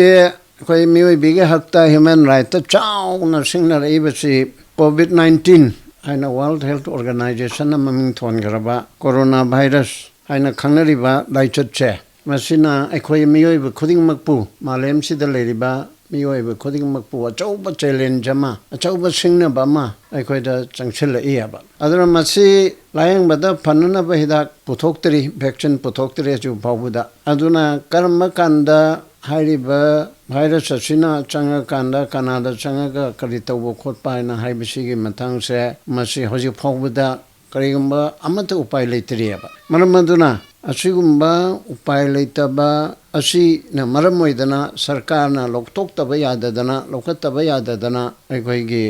ꯑꯩꯈꯣꯏ ꯃꯤꯑꯣꯏꯕꯒꯤ ꯍꯛꯇ ꯍ꯭ꯌꯨꯃꯦꯟ ꯔꯥꯏꯠꯇ ꯆꯥꯎꯅ ꯁꯤꯡꯅꯔꯛꯏꯕꯁꯤ COVID-19 ꯍꯥꯏꯅ ꯋꯥꯔꯜꯗ ꯍꯦꯜꯊ ꯑꯣꯔꯒꯅꯥꯏꯖꯦꯁꯟꯅ ꯃꯃꯤꯡ ꯊꯣꯟꯈ꯭ꯔꯕ ꯀꯣꯔꯣꯅꯥ ꯚꯥꯏꯔꯁ ꯍꯥꯏꯅ ꯈꯪꯅꯔꯤꯕ ꯂꯥꯏꯆꯠꯁꯦ ꯃꯁꯤꯅ ꯑꯩꯈꯣꯏ ꯃꯤꯑꯣꯏꯕ ꯈꯨꯗꯤꯡꯃꯛꯄꯨ ꯃꯥꯂꯦꯝꯁꯤꯗ ꯂꯩꯔꯤꯕ ꯃꯤꯑꯣꯏꯕ ꯈꯨꯗꯤꯡꯃꯛꯄꯨ ꯑꯆꯧꯕ ꯆꯦꯂꯦꯟꯖ ꯑꯃ ꯑꯆꯧꯕ ꯁꯤꯡꯅꯕ ꯑꯃ ꯑꯩꯈꯣꯏꯗ ꯆꯪꯁꯤꯜꯂꯛꯏꯕ ꯑꯗꯨꯅ ꯃꯁꯤ ꯂꯥꯌꯦꯡꯕꯗ ꯐꯅꯅꯕ ꯍꯤꯗꯥꯛ ꯄꯨꯊꯣꯛꯇ꯭ꯔꯤ ꯚꯦꯛꯁꯤꯟ ꯄꯨꯊꯣꯛꯇ꯭ꯔꯤ ꯍꯧꯖꯤꯛ ꯐꯥꯎꯕꯗ ꯑꯗꯨꯅ ꯀꯔꯝꯕ ꯀꯥꯟꯗ ꯍꯥꯏꯔꯤꯕ ꯚꯥꯏꯔꯁ ꯑꯁꯤꯅ ꯆꯪꯉꯀꯥꯟꯗ ꯀꯅꯥꯗ ꯆꯪꯉꯒ ꯀꯔꯤ ꯇꯧꯕ ꯈꯣꯠꯄ ꯍꯥꯏꯅ ꯍꯥꯏꯕꯁꯤꯒꯤ ꯃꯇꯥꯡꯁꯦ ꯃꯁꯤ ꯍꯧꯖꯤꯛ ꯐꯥꯎꯕꯗ ꯀꯔꯤꯒꯨꯝꯕ ꯑꯃꯠꯇ ꯎꯄꯥꯏ ꯂꯩꯇ꯭ꯔꯤꯑꯕ ꯃꯔꯝ ꯑꯗꯨꯅ ꯑꯁꯤꯒꯨꯝꯕ ꯎꯄꯥꯏ ꯂꯩꯇꯕ ꯑꯁꯤꯅ ꯃꯔꯝ ꯑꯣꯏꯗꯅ ꯁꯔꯀꯥꯔꯅ ꯂꯧꯊꯣꯛꯇꯕ ꯌꯥꯗꯗꯅ ꯂꯧꯈꯠꯇꯕ ꯌꯥꯗꯗꯅ ꯑꯩꯈꯣꯏꯒꯤ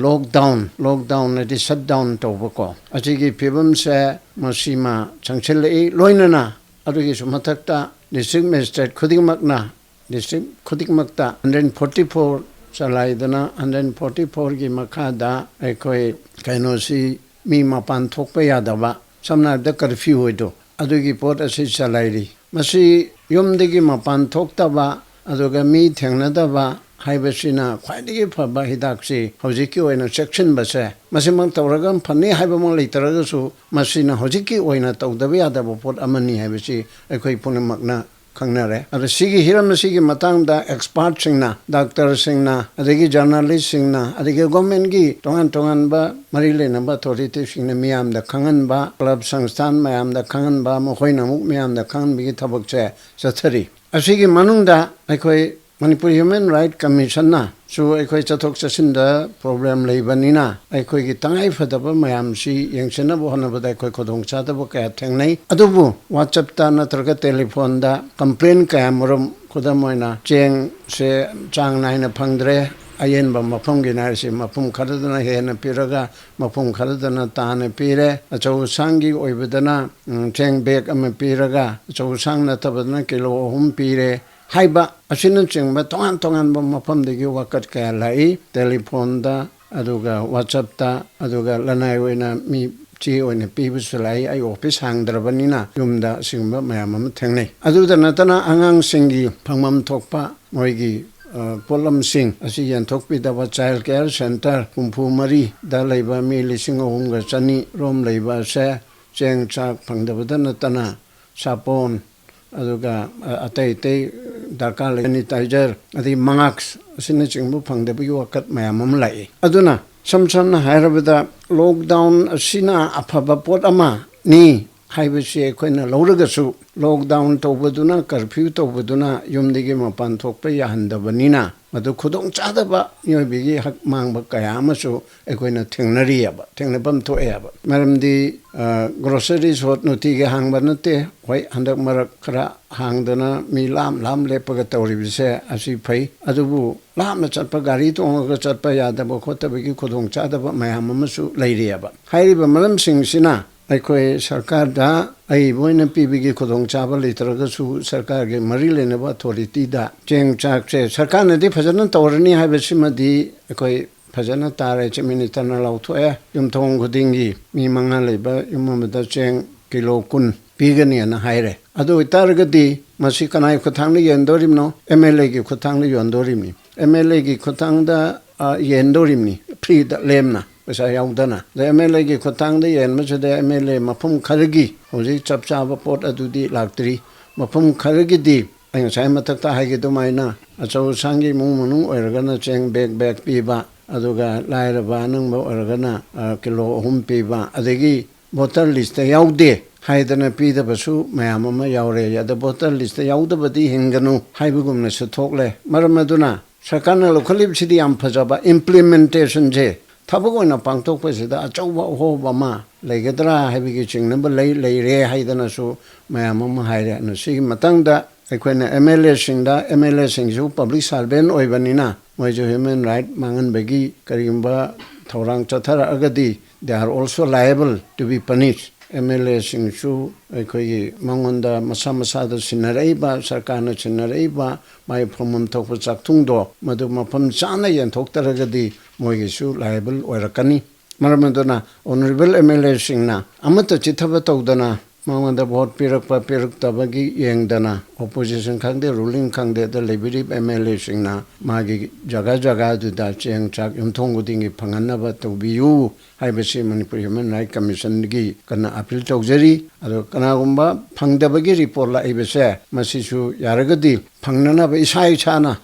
ꯂꯣꯛꯗꯥꯎꯟ ꯍꯥꯏꯗꯤ ꯁꯠ ꯗꯥꯎꯟ ꯇꯧꯕꯀꯣ ꯑꯁꯤꯒꯤ ꯐꯤꯕꯝꯁꯦ ꯃꯁꯤꯃ ꯆꯪꯁꯤꯜꯂꯛꯏ ꯂꯣꯏꯅꯅ ꯑꯗꯨꯒꯤꯁꯨ ꯃꯊꯛꯇ ꯗꯤꯁꯇ꯭ꯔꯤꯛ ꯃꯦꯖꯤꯁꯇ꯭ꯔꯦꯠ ꯈꯨꯗꯤꯡꯃꯛꯅ ꯗꯤꯁꯇ꯭ꯔꯤꯛ ꯈꯨꯗꯤꯡꯃꯛꯇ 144 ꯆꯂꯥꯏꯗꯅ 144ꯒꯤ ꯃꯈꯥꯗ ꯑꯩꯈꯣꯏ ꯀꯩꯅꯣꯁꯤ ꯃꯤ ꯃꯄꯥꯟ ꯊꯣꯛꯄ ꯌꯥꯗꯕ ꯁꯝꯅ ꯍꯥꯏꯔꯕꯗ ꯀꯔꯐ꯭ꯌꯨ ꯑꯣꯏꯗꯣ ꯑꯗꯨꯒꯤ ꯄꯣꯠ ꯑꯁꯤ ꯆꯂꯥꯏꯔꯤ ꯃꯁꯤ ꯌꯨꯝꯗꯒꯤ ꯃꯄꯥꯟ ꯊꯣꯛꯇꯕ ꯑꯗꯨꯒ ꯃꯤ ꯊꯦꯡꯅꯗꯕ ꯍꯥꯏꯕꯁꯤꯅ ꯈ꯭ꯋꯥꯏꯗꯒꯤ ꯐꯕ ꯍꯤꯗꯥꯛꯁꯤ ꯍꯧꯖꯤꯛꯀꯤ ꯑꯣꯏꯅ ꯆꯦꯛꯁꯤꯟꯕꯁꯦ ꯃꯁꯤꯃꯛ ꯇꯧꯔꯒ ꯐꯅꯤ ꯍꯥꯏꯕꯃꯛ ꯂꯩꯇ꯭ꯔꯒꯁꯨ ꯃꯁꯤꯅ ꯍꯧꯖꯤꯛꯀꯤ ꯑꯣꯏꯅ ꯇꯧꯗꯕ ꯌꯥꯗꯕ ꯄꯣꯠ ꯑꯃꯅꯤ ꯍꯥꯏꯕꯁꯤ ꯑꯩꯈꯣꯏ ꯄꯨꯝꯅꯃꯛꯅ ꯈꯪꯅꯔꯦ ꯑꯗꯣ ꯁꯤꯒꯤ ꯍꯤꯔꯝ ꯑꯁꯤꯒꯤ ꯃꯇꯥꯡꯗ ꯑꯦꯛꯁꯄꯥꯔꯠꯁꯤꯡꯅ ꯗꯥꯛꯇꯔꯁꯤꯡꯅ ꯑꯗꯒꯤ ꯖꯔꯅꯥꯂꯤꯁꯁꯤꯡꯅ ꯑꯗꯒꯤ ꯒꯣꯔꯃꯦꯟꯒꯤ ꯇꯣꯉꯥꯟ ꯇꯣꯉꯥꯟꯕ ꯃꯔꯤ ꯂꯩꯅꯕ ꯑꯊꯣꯔꯤꯇꯤꯁꯤꯡꯅ ꯃꯤꯌꯥꯝꯗ ꯈꯪꯍꯟꯕ ꯀ꯭ꯂꯕ ꯁꯪꯁꯊꯥꯟ ꯃꯌꯥꯝꯗ ꯈꯪꯍꯟꯕ ꯃꯈꯣꯏꯅ ꯑꯃꯨꯛ ꯃꯤꯌꯥꯝꯗ ꯈꯪꯍꯟꯕꯒꯤ ꯊꯕꯛꯁꯦ ꯆꯠꯊꯔꯤ ꯑꯁꯤꯒꯤ ꯃꯅꯨꯡꯗ ꯑꯩꯈꯣꯏ ꯃꯅꯤꯄꯨꯔ ꯍ꯭ꯌꯨꯃꯦꯟ ꯔꯥꯏꯠ ꯀꯃꯤꯁꯟꯅꯁꯨ ꯑꯩꯈꯣꯏ ꯆꯠꯊꯣꯛ ꯆꯠꯁꯤꯟꯗ ꯄ꯭ꯔꯣꯕ꯭ꯂꯦꯝ ꯂꯩꯕꯅꯤꯅ ꯑꯩꯈꯣꯏꯒꯤ ꯇꯉꯥꯏꯐꯗꯕ ꯃꯌꯥꯝꯁꯤ ꯌꯦꯡꯁꯤꯟꯅꯕ ꯍꯣꯠꯅꯕꯗ ꯑꯩꯈꯣꯏ ꯈꯨꯗꯣꯡꯆꯥꯗꯕ ꯀꯌꯥ ꯊꯦꯡꯅꯩ ꯑꯗꯨꯕꯨ ꯋꯥꯆꯞꯇ ꯅꯠꯇ꯭ꯔꯒ ꯇꯦꯂꯤꯐꯣꯟꯗ ꯀꯝꯄ꯭ꯂꯦꯟ ꯀꯌꯥꯃꯔꯨꯝ ꯈꯨꯗꯝ ꯑꯣꯏꯅ ꯆꯦꯡꯁꯦ ꯆꯥꯡ ꯅꯥꯏꯅ ꯐꯪꯗ꯭ꯔꯦ ꯑꯌꯦꯟꯕ ꯃꯐꯝꯒꯤꯅ ꯍꯥꯏꯔꯤꯁꯤ ꯃꯐꯝ ꯈꯔꯗꯅ ꯍꯦꯟꯅ ꯄꯤꯔꯒ ꯃꯐꯝꯈꯔꯗꯅ ꯇꯥꯅ ꯄꯤꯔꯦ ꯑꯆꯧ ꯑꯁꯥꯡꯒꯤ ꯑꯣꯏꯕꯗꯅ ꯆꯦꯡ ꯕꯦꯒ ꯑꯃ ꯄꯤꯔꯒ ꯑꯆꯧ ꯑꯁꯥꯡ ꯅꯠꯇꯕꯗꯅ ꯀꯤꯂꯣ 3 ꯄꯤꯔꯦ ꯍꯥꯏꯕ ꯑꯁꯤꯅꯆꯤꯡꯕ ꯇꯣꯉꯥꯟ ꯇꯣꯉꯥꯟꯕ ꯃꯐꯝꯗꯒꯤ ꯋꯥꯀꯠ ꯀꯌꯥ ꯂꯥꯛꯏ ꯇꯦꯂꯤꯐꯣꯟꯗ ꯑꯗꯨꯒ ꯋꯥꯆꯞꯇ ꯑꯗꯨꯒ ꯂꯅꯥꯏ ꯑꯣꯏꯅ ꯃꯤ ꯆꯦ ꯑꯣꯏꯅ ꯄꯤꯕꯁꯨ ꯂꯥꯛꯏ ꯑꯩ ꯑꯣꯐꯤꯁ ꯍꯥꯡꯗ꯭ꯔꯕꯅꯤꯅ ꯌꯨꯝꯗ ꯑꯁꯤꯒꯨꯝꯕ ꯃꯌꯥꯝ ꯑꯃ ꯊꯦꯡꯅꯩ ꯑꯗꯨꯗ ꯅꯠꯇꯅ ꯑꯉꯥꯡꯁꯤꯡꯒꯤ ꯐꯪꯐꯝ ꯊꯣꯛꯄ ꯃꯣꯏꯒꯤ ꯄꯣꯠꯂꯝꯁꯤꯡ ꯑꯁꯤ ꯌꯦꯟꯊꯣꯛꯄꯤꯗꯕ ꯆꯥꯏꯜ ꯀꯦꯌꯔ ꯁꯦꯟꯇꯔ 64ꯗ ꯂꯩꯕ ꯃꯤ 3,200 ꯔꯣꯝ ꯂꯩꯕ ꯑꯁꯦ ꯆꯦꯡ ꯆꯥꯛ ꯐꯪꯗꯕꯗ ꯅꯠꯇꯅ ꯁꯥꯄꯣꯟ ꯑꯗꯨꯒ ꯑꯇꯩ ꯗꯔꯀꯥꯔ ꯂꯩ ꯁꯦꯅꯤꯇꯥꯏꯖꯔ ꯑꯗꯩ ꯃꯥꯛꯁ ꯑꯁꯤꯅꯆꯤꯡꯕ ꯐꯪꯗꯕꯒꯤ ꯋꯥꯀꯠ ꯃꯌꯥꯝ ꯑꯃ ꯂꯥꯛꯏ ꯑꯗꯨꯅ ꯁꯝꯅ ꯍꯥꯏꯔꯕꯗ ꯂꯣꯛꯗꯥꯎꯟ ꯑꯁꯤꯅ ꯑꯐꯕ ꯄꯣꯠ ꯑꯃꯅꯤ ꯍꯥꯏꯕꯁꯤ ꯑꯩꯈꯣꯏꯅ ꯂꯧꯔꯒꯁꯨ ꯂꯣꯛꯗꯥꯎꯟ ꯇꯧꯕꯗꯨꯅ ꯀꯔꯐ꯭ꯌꯨ ꯇꯧꯕꯗꯨꯅ ꯌꯨꯝꯗꯒꯤ ꯃꯄꯥꯟ ꯊꯣꯛꯄ ꯌꯥꯍꯟꯗꯕꯅꯤꯅ ꯃꯗꯨ ꯈꯨꯗꯣꯡꯆꯥꯗꯕ ꯃꯤꯑꯣꯏꯕꯒꯤ ꯍꯛ ꯃꯥꯡꯕ ꯀꯌా ꯑꯃꯁꯨ ꯑꯩꯈꯣꯏꯅ ꯊꯦꯡꯅꯐꯝ ꯊꯣꯛꯑꯦꯕ ꯃꯔꯝꯗꯤ ꯒ꯭ꯔꯣꯁꯔꯤ ꯁꯣꯠ ꯅꯨꯡꯇꯤꯒꯤ ꯍꯥꯡꯕ ꯅꯠꯇꯦ ꯍꯣꯏ ꯍꯟꯗꯛ ꯃꯔꯛ ꯈꯔ ꯍꯥꯡꯗꯅ ꯃꯤ ꯂꯥꯞ ꯂꯦꯞꯄꯒ ꯇꯧꯔꯤꯕꯁꯦ ꯑꯁꯤ ꯐꯩ ꯑꯗꯨꯕꯨ ꯂꯥꯞꯅ ꯆꯠꯄ ꯒꯥꯔꯤ ꯇꯣꯡꯉꯒ ꯆꯠꯄ ꯌꯥꯗꯕ ꯈꯣꯠꯇꯕꯒꯤ ꯈꯨꯗꯣꯡꯆꯥꯗꯕ ꯃꯌꯥꯝ ꯑꯃꯁꯨ ꯂꯩꯔꯤꯑꯕ ꯍꯥꯏꯔꯤꯕ ꯃꯔꯝꯁꯤꯡꯁꯤꯅ ꯑꯩꯈꯣꯏ ꯁꯔꯀꯥꯔꯗ ꯑꯏꯕ ꯑꯣꯏꯅ ꯄꯤꯕꯒꯤ ꯈꯨꯗꯣꯡꯆꯥꯕ ꯂꯩꯇ꯭ꯔꯒꯁꯨ ꯁꯔꯀꯥꯔꯒꯤ ꯃꯔꯤ ꯂꯩꯅꯕ ꯑꯊꯣꯔꯤꯇꯤꯗ ꯆꯦꯡ ꯆꯥꯛꯁꯦ ꯁꯔꯀꯥꯔꯅꯗꯤ ꯐꯖꯅ ꯇꯧꯔꯅꯤ ꯍꯥꯏꯕꯁꯤꯃꯗꯤ ꯑꯩꯈꯣꯏ ꯐꯖꯅ ꯇꯥꯔꯦ ꯆꯤꯞ ꯃꯤꯅꯤꯁꯇꯔꯅ ꯂꯥꯎꯊꯣꯛꯑꯦ ꯌꯨꯝꯊꯣꯡ ꯈꯨꯗꯤꯡꯒꯤ ꯃꯤ 5 ꯂꯩꯕ ꯌꯨꯝ ꯑꯃꯗ ꯆꯦꯡ ꯀꯤꯂꯣ 10 ꯄꯤꯒꯅꯤꯅ ꯍꯥꯏꯔꯦ ꯑꯗꯨ ꯑꯣꯏꯇꯥꯔꯒꯗꯤ ꯃꯁꯤ ꯀꯅꯥꯒꯤ ꯈꯨꯠꯊꯥꯡꯗ ꯌꯦꯟꯗꯣꯔꯤꯕꯅꯣ MLAꯒꯤ ꯈꯨꯠꯊꯥꯡꯗ ꯌꯣꯟꯗꯣꯔꯤꯕꯅꯤ MLAꯒꯤ ꯈꯨꯠꯊꯥꯡꯗ ꯌꯦꯟꯗꯣꯔꯤꯕꯅꯤ ꯐ꯭ꯔꯤꯗ ꯂꯦꯝꯅ ꯄꯩꯁꯥ ꯌꯥꯎꯗꯅ MLAꯒꯤ ꯈꯨꯠꯊꯥꯡꯗ ꯌꯦꯟꯕꯁꯤꯗ MLA ꯃꯐꯝ ꯈꯔꯒꯤ ꯍꯧꯖꯤꯛ ꯆꯞ ꯆꯥꯕ ꯄꯣꯠ ꯑꯗꯨꯗꯤ ꯂꯥꯛꯇ꯭ꯔꯤ ꯃꯐꯝ ꯈꯔꯒꯤꯗꯤ ꯑꯩ ꯉꯁꯥꯏ ꯃꯊꯛꯇ ꯍꯥꯏꯒꯗꯨꯃꯥꯏꯅ ꯑꯆꯧ ꯑꯁꯥꯡꯒꯤ ꯏꯃꯨꯡ ꯃꯅꯨꯡ ꯑꯣꯏꯔꯒꯅ ꯆꯦꯡ ꯕꯦꯒ ꯄꯤꯕ ꯑꯗꯨꯒ ꯂꯥꯏꯔꯕ ꯑꯅꯪꯕ ꯑꯣꯏꯔꯒꯅ ꯀꯤꯂꯣ 3 ꯄꯤꯕ ꯑꯗꯒꯤ ꯚꯣꯇꯔ ꯂꯤꯁꯇ ꯌꯥꯎꯗꯦ ꯍꯥꯏꯗꯅ ꯄꯤꯗꯕꯁꯨ ꯃꯌꯥꯝ ꯑꯃ ꯌꯥꯎꯔꯦ ꯑꯗ ꯚꯣꯇꯔ ꯂꯤꯁꯇ ꯌꯥꯎꯗꯕꯗꯤ ꯍꯤꯡꯒꯅꯨ ꯍꯥꯏꯕꯒꯨꯝꯅꯁꯨ ꯊꯣꯛꯂꯦ ꯃꯔꯝ ꯑꯗꯨꯅ ꯁꯔꯀꯥꯔꯅ ꯂꯧꯈꯠꯂꯤꯕꯁꯤꯗꯤ ꯌꯥꯝ ꯐꯖꯕ ꯏꯝꯄ꯭ꯂꯤꯃꯦꯟꯇꯦꯁꯟꯁꯦ ꯊꯕꯛ ꯑꯣꯏꯅ ꯄꯥꯡꯊꯣꯛꯄꯁꯤꯗ ꯑꯆꯧꯕ ꯑꯍꯣꯕ ꯑꯃ ꯂꯩꯒꯗ꯭ꯔꯥ ꯍꯥꯏꯕꯒꯤ ꯆꯤꯡꯅꯕ ꯂꯩꯔꯦ ꯍꯥꯏꯗꯅꯁꯨ ꯃꯌꯥꯝ ꯑꯃ ꯍꯥꯏꯔꯦ ꯑꯗꯨꯅ ꯁꯤꯒꯤ ꯃꯇꯥꯡꯗ ꯑꯩꯈꯣꯏꯅ MLAꯁꯤꯡꯁꯨ ꯄꯕ꯭ꯂꯤꯛ ꯁꯥꯔꯚꯦꯟ ꯑꯣꯏꯕꯅꯤꯅ ꯃꯣꯏꯁꯨ ꯍ꯭ꯌꯨꯃꯦꯟ ꯔꯥꯏꯠ ꯃꯥꯡꯍꯟꯕꯒꯤ ꯀꯔꯤꯒꯨꯝꯕ ꯊꯧꯔꯥꯡ ꯆꯠꯊꯔꯛꯑꯒꯗꯤ they are also liable to be punish MLAꯁꯤꯡꯁꯨ ꯑꯩꯈꯣꯏꯒꯤ ꯃꯉꯣꯟꯗ ꯃꯁꯥꯗ ꯁꯤꯟꯅꯔꯛꯏꯕ ꯁꯔꯀꯥꯔꯅ ꯁꯤꯟꯅꯔꯛꯏꯕ ꯃꯥꯒꯤ ꯐꯪꯐꯝ ꯊꯣꯛꯄ ꯆꯥꯛꯊꯨꯡꯗꯣ ꯃꯗꯨ ꯃꯐꯝ ꯆꯥꯅ ꯌꯦꯟꯊꯣꯛꯇꯔꯒꯗꯤ ꯃꯣꯏꯒꯤꯁꯨ ꯂꯥꯏꯑꯦꯕꯜ ꯑꯣꯏꯔꯛꯀꯅꯤ ꯃꯔꯝ ꯑꯗꯨꯅ ꯑꯣꯅꯔꯦꯕꯜ MLAꯁꯤꯡꯅ ꯑꯃꯠꯇ ꯆꯤꯠꯊꯕ ꯇꯧꯗꯅ ꯃꯉꯣꯟꯗ ꯚꯣꯠ ꯄꯤꯔꯛꯄ ꯄꯤꯔꯛꯇꯕꯒꯤ ꯌꯦꯡꯗꯅ ꯑꯣꯄꯣꯖꯤꯁꯟ ꯈꯪꯗꯦ ꯔꯨꯂꯤꯡ ꯈꯪꯗꯦ ꯗ ꯂꯩꯕꯤꯔꯤꯕ MLAꯁꯤꯡꯅ ꯃꯥꯒꯤ ꯖꯒꯥ ꯖꯒꯥꯗꯨꯗ ꯆꯦꯡ ꯆꯥꯛ ꯌꯨꯝꯊꯣꯡ ꯈꯨꯗꯤꯡꯒꯤ ꯐꯪꯍꯟꯅꯕ ꯇꯧꯕꯤꯌꯨ ꯍꯥꯏꯕꯁꯤ ꯃꯅꯤꯄꯨꯔ ꯍ꯭ꯌꯨꯃꯦꯟ ꯔꯥꯏꯠ ꯀꯃꯤꯁꯟꯒꯤ ꯀꯟꯅ ꯑꯄꯤꯜ ꯇꯧꯖꯔꯤ ꯑꯗꯣ ꯀꯅꯥꯒꯨꯝꯕ ꯐꯪꯗꯕꯒꯤ ꯔꯤꯄꯣꯔꯠ ꯂꯥꯛꯏꯕꯁꯦ ꯃꯁꯤꯁꯨ ꯌꯥꯔꯒꯗꯤ ꯐꯪꯅꯅꯕ ꯏꯁꯥꯅ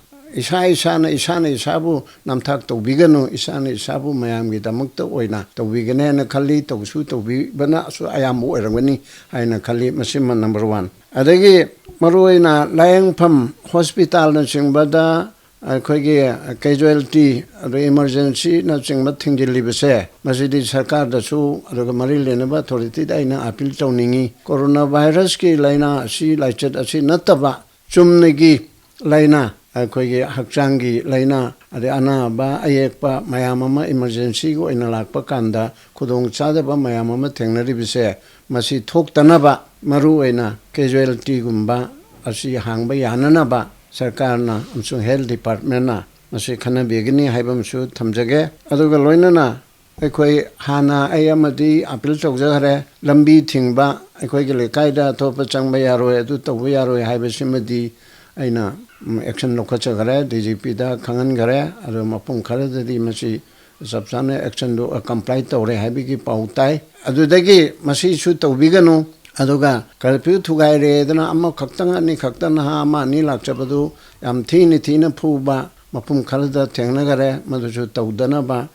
ꯏꯁꯥꯕꯨ ꯅꯝꯊꯥꯛ ꯇꯧꯕꯤꯒꯅꯨ ꯏꯁꯥꯅ ꯏꯁꯥꯕꯨ ꯃꯌꯥꯝꯒꯤꯗꯃꯛꯇ ꯑꯣꯏꯅ ꯇꯧꯕꯤꯒꯅꯤ ꯍꯥꯏꯅ ꯈꯜꯂꯤ ꯇꯧꯁꯨ ꯇꯧꯕꯤꯕꯅꯁꯨ ꯑꯌꯥꯝꯕ ꯑꯣꯏꯔꯝꯒꯅꯤ ꯍꯥꯏꯅ ꯈꯜꯂꯤ ꯃꯁꯤꯃ ꯅꯝꯕꯔ 1 ꯑꯗꯒꯤ ꯃꯔꯨꯑꯣꯏꯅ ꯂꯥꯌꯦꯡꯐꯝ ꯍꯣꯁꯄꯤꯇꯥꯜꯅꯆꯤꯡꯕꯗ ꯑꯩꯈꯣꯏꯒꯤ ꯀꯦꯖꯨꯋꯦꯜꯇꯤ ꯑꯗꯩ ꯏꯃꯔꯖꯦꯟꯁꯤꯅꯆꯤꯡꯕ ꯊꯤꯡꯖꯤꯜꯂꯤꯕꯁꯦ ꯃꯁꯤꯗꯤ ꯁꯔꯀꯥꯔꯗꯁꯨ ꯑꯗꯨꯒ ꯃꯔꯤ ꯂꯩꯅꯕ ꯑꯊꯣꯔꯤꯇꯤꯗ ꯑꯩꯅ ꯑꯄꯤꯜ ꯇꯧꯅꯤꯡꯉꯤ ꯀꯣꯔꯣꯅꯥ ꯚꯥꯏꯔꯁꯀꯤ ꯂꯥꯏꯅꯥ ꯑꯁꯤ ꯂꯥꯏꯆꯠ ꯑꯁꯤ ꯅꯠꯇꯕ ꯆꯨꯝꯅꯒꯤ ꯂꯥꯏꯅꯥ ꯑꯩꯈꯣꯏꯒꯤ ꯍꯛꯆꯥꯡꯒꯤ ꯂꯥꯏꯅꯥ ꯑꯗꯩ ꯑꯅꯥꯕ ꯑꯌꯦꯛꯄ ꯃꯌꯥꯝ ꯑꯃ ꯏꯃꯔꯖꯦꯟꯁꯤꯒꯤ ꯑꯣꯏꯅ ꯂꯥꯛꯄ ꯀꯥꯟꯗ ꯈꯨꯗꯣꯡꯆꯥꯗꯕ ꯃꯌꯥꯝ ꯑꯃ ꯊꯦꯡꯅꯔꯤꯕꯁꯦ ꯃꯁꯤ ꯊꯣꯛꯇꯅꯕ ꯃꯔꯨꯑꯣꯏꯅ ꯀꯦꯖꯨꯋꯦꯜꯇꯤꯒꯨꯝꯕ ꯑꯁꯤ ꯍꯥꯡꯕ ꯌꯥꯅꯅꯕ ꯁꯔꯀꯥꯔꯅ ꯑꯃꯁꯨꯡ ꯍꯦꯜꯊ ꯗꯤꯄꯥꯔꯠꯃꯦꯟꯅ ꯃꯁꯤ ꯈꯟꯅꯕꯤꯒꯅꯤ ꯍꯥꯏꯕ ꯑꯃꯁꯨ ꯊꯝꯖꯒꯦ ꯑꯗꯨꯒ ꯂꯣꯏꯅꯅ ꯑꯩꯈꯣꯏ ꯍꯥꯟꯅ ꯑꯩ ꯑꯃꯗꯤ ꯑꯄꯤꯜ ꯇꯧꯖꯈ꯭ꯔꯦ ꯂꯝꯕꯤ ꯊꯤꯡꯕ ꯑꯩꯈꯣꯏꯒꯤ ꯂꯩꯀꯥꯏꯗ ꯑꯇꯣꯞꯄ ꯆꯪꯕ ꯌꯥꯔꯣꯏ ꯑꯗꯨ ꯇꯧꯕ ꯌꯥꯔꯣꯏ ꯍꯥꯏꯕꯁꯤꯃꯗꯤ ꯑꯩꯅ ꯑꯦꯛꯁꯟ ꯂꯧꯈꯠꯆꯈ꯭ꯔꯦ DGPꯗ ꯈꯪꯍꯟꯈ꯭ꯔꯦ ꯑꯗꯣ ꯃꯐꯝ ꯈꯔꯗꯗꯤ ꯃꯁꯤ ꯆꯞ ꯆꯥꯅ ꯑꯦꯛꯁꯟꯗꯣ ꯀꯝꯄ꯭ꯂꯥꯏ ꯇꯧꯔꯦ ꯍꯥꯏꯕꯒꯤ ꯄꯥꯎ ꯇꯥꯏ ꯑꯗꯨꯗꯒꯤ ꯃꯁꯤꯁꯨ ꯇꯧꯕꯤꯒꯅꯨ ꯑꯗꯨꯒ ꯀꯔꯐ꯭ꯌꯨ ꯊꯨꯒꯥꯏꯔꯦꯗꯅ ꯑꯃꯈꯛꯇꯪ ꯑꯅꯤꯈꯛꯇꯪ ꯅꯍꯥ ꯑꯃ ꯑꯅꯤ ꯂꯥꯛꯆꯕꯗꯨ ꯌꯥꯝ ꯊꯤꯅ ꯐꯨꯕ ꯃꯐꯝ ꯈꯔꯗ ꯊꯦꯡꯅꯈꯔꯦ ꯃꯗꯨꯁꯨ ꯇꯧꯗꯅꯕ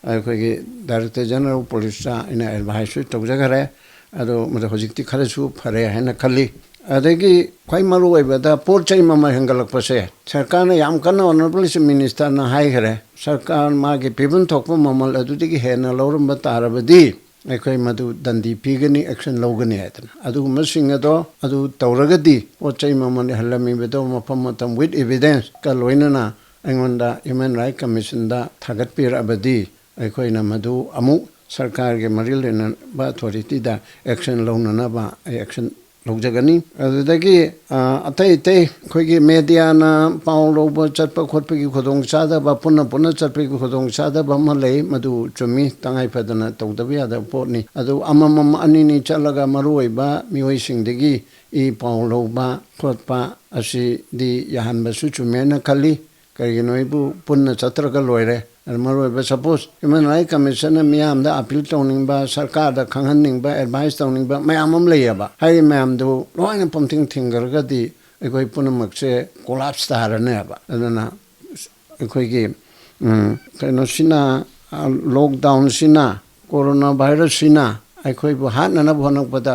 ꯑꯩꯈꯣꯏꯒꯤ ꯗꯥꯏꯔꯦꯛꯇꯔ ꯖꯦꯅꯔꯦꯜ ꯄꯨꯂꯤꯁꯇ ꯑꯩꯅ ꯑꯦꯗꯚꯥꯏꯁꯁꯨ ꯇꯧꯖꯈꯔꯦ ꯑꯗꯣ ꯃꯗꯨ ꯍꯧꯖꯤꯛꯇꯤ ꯈꯔꯁꯨ ꯐꯔꯦ ꯍꯥꯏꯅ ꯈꯜꯂꯤ ꯑꯗꯒꯤ ꯈ꯭ꯋꯥꯏ ꯃꯔꯨ ꯑꯣꯏꯕꯗ ꯄꯣꯠ ꯆꯩ ꯃꯃꯜ ꯍꯦꯟꯒꯠꯂꯛꯄꯁꯦ ꯁꯔꯀꯥꯔꯅ ꯌꯥꯝ ꯀꯟꯅ ꯑꯣꯅꯔꯦꯕꯜ ꯆꯤꯐ ꯃꯤꯅꯤꯁꯇꯔꯅ ꯍꯥꯏꯈ꯭ꯔꯦ ꯁꯔꯀꯥꯔ ꯃꯥꯒꯤ ꯄꯤꯐꯝ ꯊꯣꯛꯄ ꯃꯃꯜ ꯑꯗꯨꯗꯒꯤ ꯍꯦꯟꯅ ꯂꯧꯔꯝꯕ ꯇꯥꯔꯕꯗꯤ ꯑꯩꯈꯣꯏ ꯃꯗꯨ ꯗꯟꯗꯤ ꯄꯤꯒꯅꯤ ꯑꯦꯛꯁꯟ ꯂꯧꯒꯅꯤ ꯍꯥꯏꯗꯅ ꯑꯗꯨꯒꯨꯝꯕꯁꯤꯡ ꯑꯗꯨ ꯇꯧꯔꯒꯗꯤ ꯄꯣꯠ ꯆꯩ ꯃꯃꯜ ꯍꯦꯜꯂꯝꯃꯤꯕꯗꯣ ꯃꯐꯝ ꯃꯇꯝ ꯋꯤꯠ ꯏꯚꯤꯗꯦꯟꯁꯀ ꯂꯣꯏꯅꯅ ꯑꯩꯉꯣꯟꯗ ꯍ꯭ꯌꯨꯃꯦꯟ ꯔꯥꯏꯠ ꯀꯃꯤꯁꯟꯗ ꯊꯥꯒꯠꯄꯤꯔꯛꯑꯕꯗꯤ ꯑꯩꯈꯣꯏꯅ ꯃꯗꯨ ꯑꯃꯨꯛ ꯁꯔꯀꯥꯔꯒꯤ ꯃꯔꯤ ꯂꯩꯅꯕ ꯑꯊꯣꯔꯤꯇꯤꯗ ꯑꯦꯛꯁꯟ ꯂꯧꯅꯅꯕ ꯑꯩ ꯑꯦꯛꯁꯟ ꯂꯧꯖꯒꯅꯤ ꯑꯗꯨꯗꯒꯤ ꯑꯇꯩ ꯑꯩꯈꯣꯏꯒꯤ ꯃꯦꯗꯤꯌꯥꯅ ꯄꯥꯎ ꯂꯧꯕ ꯆꯠꯄ ꯈꯣꯠꯄꯒꯤ ꯈꯨꯗꯣꯡꯆꯥꯗꯕ ꯄꯨꯟꯅ ꯆꯠꯄꯒꯤ ꯈꯨꯗꯣꯡꯆꯥꯗꯕ ꯑꯃ ꯂꯩ ꯃꯗꯨ ꯆꯨꯝꯃꯤ ꯇꯉꯥꯏ ꯐꯗꯅ ꯇꯧꯗꯕ ꯌꯥꯗꯕ ꯄꯣꯠꯅꯤ ꯑꯗꯨ ꯑꯃꯃꯝ ꯑꯅꯤꯅꯤ ꯆꯠꯂꯒ ꯃꯔꯨꯑꯣꯏꯕ ꯃꯤꯑꯣꯏꯁꯤꯡꯗꯒꯤ ꯄꯥꯎ ꯂꯧꯕ ꯈꯣꯠꯄ ꯑꯁꯤꯗꯤ ꯌꯥꯍꯟꯕꯁꯨ ꯆꯨꯝꯃꯦꯅ ꯈꯜꯂꯤ ꯀꯔꯤꯒꯤꯅꯣ ꯑꯩꯕꯨ ꯄꯨꯟꯅ ꯆꯠꯇ꯭ꯔꯒ ꯂꯣꯏꯔꯦ ꯃꯔꯨꯑꯣꯏꯕ ꯁꯄꯣꯁ ꯍ꯭ꯌꯨꯃꯦꯟ ꯔꯥꯏꯠ ꯀꯃꯤꯁꯟꯅ ꯃꯤꯌꯥꯝꯗ ꯑꯄꯤꯜ ꯇꯧꯅꯤꯡꯕ ꯁꯔꯀꯥꯔꯗ ꯈꯪꯍꯟꯅꯤꯡꯕ ꯑꯦꯗꯚꯥꯏꯁ ꯇꯧꯅꯤꯡꯕ ꯃꯌꯥꯝ ꯑꯃ ꯂꯩꯌꯦꯕ ꯍꯥꯏꯔꯤꯕ ꯃꯌꯥꯝꯗꯨ ꯂꯣꯏꯅ ꯄꯨꯝꯊꯤꯡ ꯊꯤꯡꯈ꯭ꯔꯒꯗꯤ ꯑꯩꯈꯣꯏ ꯄꯨꯝꯅꯃꯛꯁꯦ ꯀꯣꯂꯥꯞꯁ ꯇꯥꯔꯅꯦꯕ ꯑꯗꯨꯅ ꯑꯩꯈꯣꯏꯒꯤ ꯀꯩꯅꯣꯁꯤꯅ ꯂꯣꯛꯗꯥꯎꯟꯁꯤꯅ ꯀꯣꯔꯣꯅꯥ ꯚꯥꯏꯔꯁꯁꯤꯅ ꯑꯩꯈꯣꯏꯕꯨ ꯍꯥꯠꯅꯅꯕ ꯍꯣꯠꯅꯔꯛꯄꯗ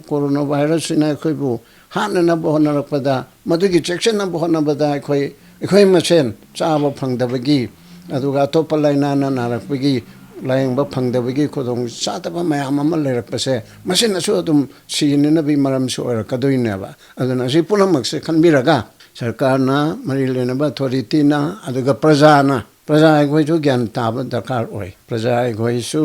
ꯀꯣꯔꯣꯅꯥ ꯚꯥꯏꯔꯁꯁꯤꯅ ꯑꯩꯈꯣꯏꯕꯨ ꯍꯥꯠꯅꯅꯕ ꯍꯣꯠꯅꯔꯛꯄꯗ ꯃꯗꯨꯒꯤ ꯆꯦꯛꯁꯤꯟꯅꯕ ꯍꯣꯠꯅꯕꯗ ꯑꯩꯈꯣꯏ ꯃꯁꯦꯟ ꯆꯥꯕ ꯐꯪꯗꯕꯒꯤ ꯑꯗꯨꯒ ꯑꯇꯣꯞꯄ ꯂꯥꯏꯅꯥꯅ ꯅꯥꯔꯛꯄꯒꯤ ꯂꯥꯌꯦꯡꯕ ꯐꯪꯗꯕꯒꯤ ꯈꯨꯗꯣꯡ ꯆꯥꯗꯕ ꯃꯌꯥꯝ ꯑꯃ ꯂꯩꯔꯛꯄꯁꯦ ꯃꯁꯤꯅꯁꯨ ꯑꯗꯨꯝ ꯁꯤꯅꯅꯕꯒꯤ ꯃꯔꯝꯁꯨ ꯑꯣꯏꯔꯛꯀꯗꯣꯏꯅꯦꯕ ꯑꯗꯨꯅ ꯑꯁꯤ ꯄꯨꯝꯅꯃꯛꯁꯦ ꯈꯟꯕꯤꯔꯒ ꯁꯔꯀꯥꯔꯅ ꯃꯔꯤ ꯂꯩꯅꯕ ꯑꯊꯣꯔꯤꯇꯤꯅ ꯑꯗꯨꯒ ꯄ꯭ꯔꯖꯥ ꯑꯩꯈꯣꯏꯁꯨ ꯒ꯭ꯌꯥꯟ ꯇꯥꯕ ꯗꯔꯀꯥꯔ ꯑꯣꯏ ꯄ꯭ꯔꯖꯥ ꯑꯩꯈꯣꯏꯁꯨ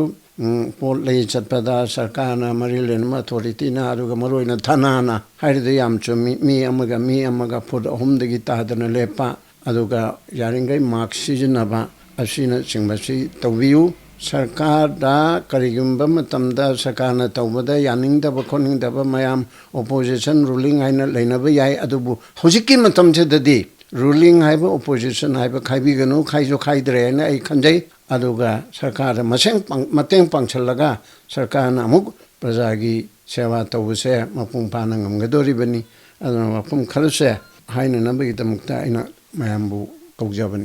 ꯄꯣꯠ ꯂꯩ ꯆꯠꯄꯗ ꯁꯔꯀꯥꯔꯅ ꯃꯔꯤ ꯂꯩꯅꯕ ꯑꯊꯣꯔꯤꯇꯤꯅ ꯑꯗꯨꯒ ꯃꯔꯨꯑꯣꯏꯅ ꯊꯅꯥꯅ ꯍꯥꯏꯔꯤꯗꯣ ꯌꯥꯝ ꯆꯨꯝꯃꯤ ꯃꯤ ꯑꯃꯒ ꯐꯨꯠ 3 ꯇꯥꯗꯅ ꯂꯦꯞꯄ ꯑꯗꯨꯒ ꯌꯥꯔꯤꯈꯩ ꯃꯥꯛꯁ ꯁꯤꯖꯤꯟꯅꯕ ꯑꯁꯤꯅꯆꯤꯡꯕꯁꯤ ꯇꯧꯕꯤꯌꯨ ꯁꯔꯀꯥꯔꯗ ꯀꯔꯤꯒꯨꯝꯕ ꯃꯇꯝꯗ ꯁꯔꯀꯥꯔꯅ ꯇꯧꯕꯗ ꯌꯥꯅꯤꯡꯗꯕ ꯈꯣꯠꯅꯤꯡꯗꯕ ꯃꯌꯥꯝ ꯑꯣꯄꯣꯖꯤꯁꯟ ꯔꯨꯂꯤꯡ ꯍꯥꯏꯅ ꯂꯩꯅꯕ ꯌꯥꯏ ꯑꯗꯨꯕꯨ ꯍꯧꯖꯤꯛꯀꯤ ꯃꯇꯝꯁꯤꯗꯗꯤ ꯔꯨꯂꯤꯡ ꯍꯥꯏꯕ ꯑꯣꯄꯣꯖꯤꯁꯟ ꯍꯥꯏꯕ ꯈꯥꯏꯕꯤꯒꯅꯨ ꯈꯥꯏꯁꯨ ꯈꯥꯏꯗ꯭ꯔꯦ ꯍꯥꯏꯅ ꯑꯩ ꯈꯟꯖꯩ ꯑꯗꯨꯒ ꯁꯔꯀꯥꯔꯗ ꯃꯇꯦꯡ ꯄꯥꯡꯁꯤꯜꯂꯒ ꯁꯔꯀꯥꯔꯅ ꯑꯃꯨꯛ ꯄ꯭ꯔꯖꯥꯒꯤ ꯁꯦꯕꯥ ꯇꯧꯕꯁꯦ ꯃꯄꯨꯡ ꯐꯥꯅ ꯉꯝꯒꯗꯣꯔꯤꯕꯅꯤ ꯑꯗꯨꯅ ꯃꯐꯝ ꯈꯔꯁꯦ ꯍꯥꯏꯅꯅꯕꯒꯤꯗꯃꯛꯇ ꯑꯩꯅ ꯃꯌꯥꯝꯕꯨ ꯀꯧꯖꯕꯅꯤ